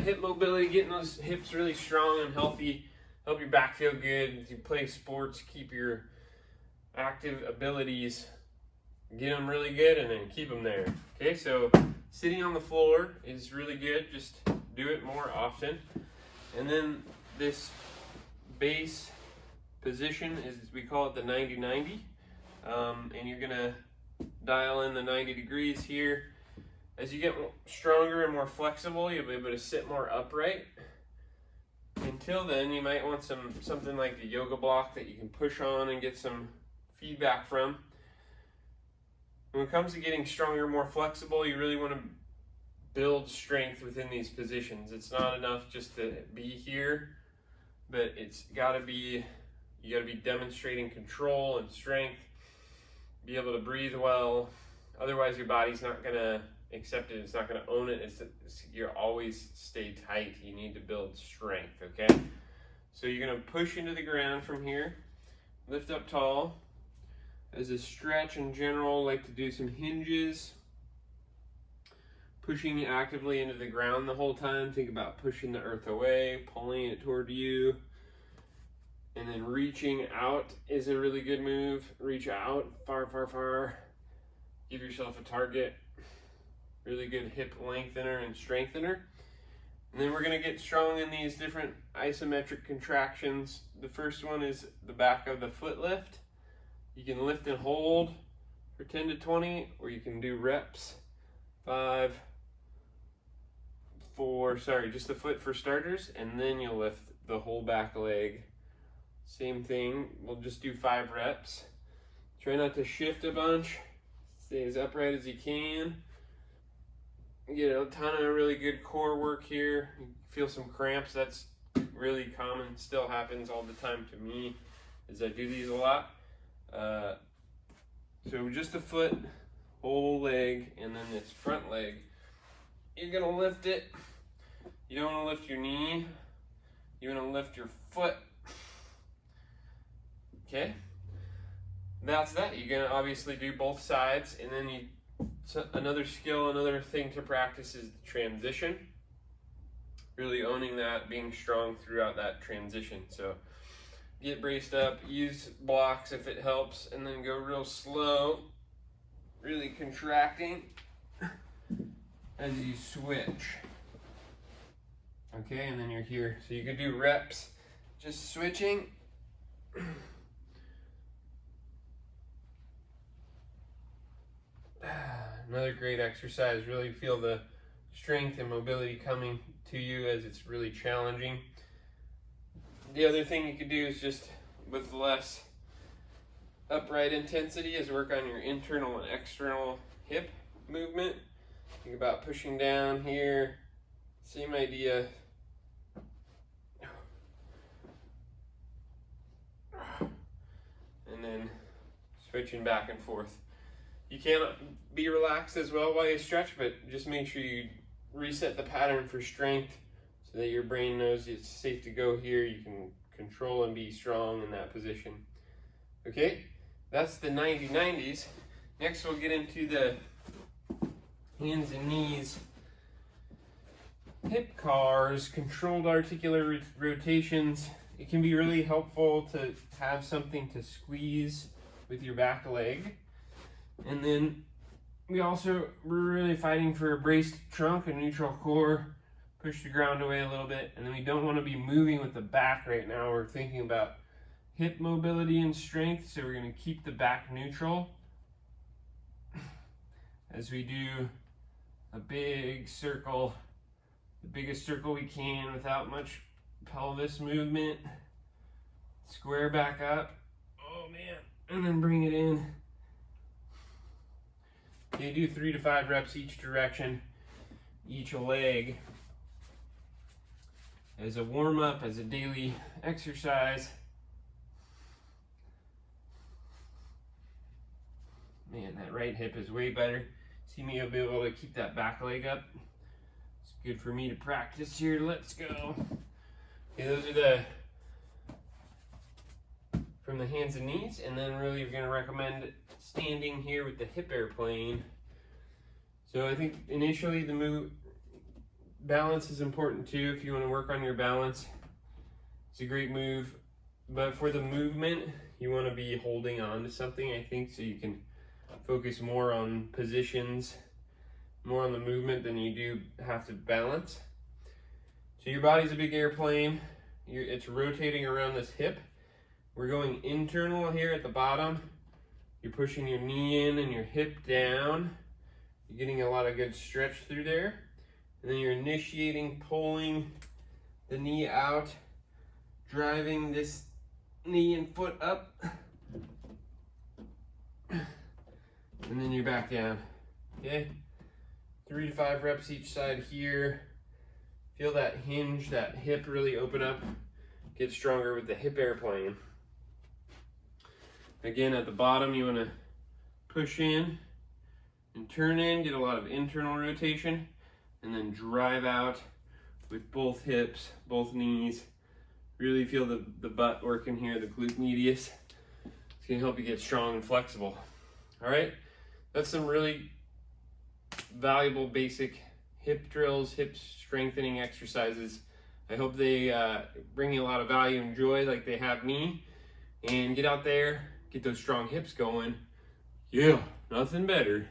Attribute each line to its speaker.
Speaker 1: that hip mobility, getting those hips really strong and healthy, help your back feel good. If you play sports, keep your active abilities, get them really good, and then keep them there. Okay, so sitting on the floor is really good. Just do it more often. And then this base position is, we call it the 90-90. And you're gonna dial in the 90 degrees here. As you get stronger and more flexible, you'll be able to sit more upright. Until then, you might want something like the yoga block that you can push on and get some feedback from. When it comes to getting stronger, more flexible, you really want to build strength within these positions. It's not enough just to be here, but it's got to be, you got to be demonstrating control and strength, be able to breathe well. Otherwise, your body's not going to accept it. It's not going to own it. You always stay tight. You need to build strength, okay? So you're going to push into the ground from here, lift up tall. As a stretch in general, like to do some hinges, pushing actively into the ground the whole time. Think about pushing the earth away, pulling it toward you, and then reaching out is a really good move. Reach out far, far, far. Give yourself a target. Really good hip lengthener and strengthener. And then we're going to get strong in these different isometric contractions. The first one is the back of the foot lift. You can lift and hold for 10 to 20, or you can do reps. 5, 4, just the foot for starters, and then you'll lift the whole back leg. Same thing, we'll just do 5 reps. Try not to shift a bunch. Stay as upright as you can. Get a ton of really good core work here. You feel some cramps, that's really common, still happens all the time to me as I do these a lot. So just the foot, whole leg, and then this front leg. You're gonna lift it. You don't wanna lift your knee. You wanna lift your foot. Okay? That's that. You're gonna obviously do both sides, and then another skill, another thing to practice is the transition. Really owning that, being strong throughout that transition. So get braced up, use blocks if it helps, and then go real slow, really contracting as you switch. Okay, and then you're here. So you can do reps, just switching. Another great exercise, really feel the strength and mobility coming to you as it's really challenging. The other thing you could do is just with less upright intensity is work on your internal and external hip movement. Think about pushing down here, same idea. And then switching back and forth. You can't be relaxed as well while you stretch, but just make sure you reset the pattern for strength so that your brain knows it's safe to go here. You can control and be strong in that position. Okay, that's the 90-90s. Next we'll get into the hands and knees. Hip cars, controlled articular rotations. It can be really helpful to have something to squeeze with your back leg. And then we're really fighting for a braced trunk and neutral core. Push the ground away a little bit, and then we don't want to be moving with the back right now. We're thinking about hip mobility and strength, so we're going to keep the back neutral as we do a big circle, the biggest circle we can without much pelvis movement. Square back up, oh man, and then bring it in. You do 3 to 5 reps each direction, each leg, as a warm-up, as a daily exercise. Man, that right hip is way better. See me, I'll be able to keep that back leg up. It's good for me to practice here. Let's go. Okay, those are from the hands and knees, and then really we're going to recommend standing here with the hip airplane. So I think initially the balance is important too. If you want to work on your balance, it's a great move. But for the movement, you want to be holding on to something, I think, so you can focus more on positions, more on the movement than you do have to balance. So your body's a big airplane. It's rotating around this hip. We're going internal here at the bottom. You're pushing your knee in and your hip down. You're getting a lot of good stretch through there. And then you're initiating, pulling the knee out, driving this knee and foot up. And then you're back down. Okay? 3 to 5 reps each side here. Feel that hinge, that hip really open up. Get stronger with the hip airplane. Again, at the bottom, you want to push in and turn in, get a lot of internal rotation, and then drive out with both hips, both knees. Really feel the butt working here, the glute medius. It's going to help you get strong and flexible. All right, that's some really valuable basic hip drills, hip strengthening exercises. I hope they bring you a lot of value and joy like they have me. And get out there, get those strong hips going. Yeah, nothing better.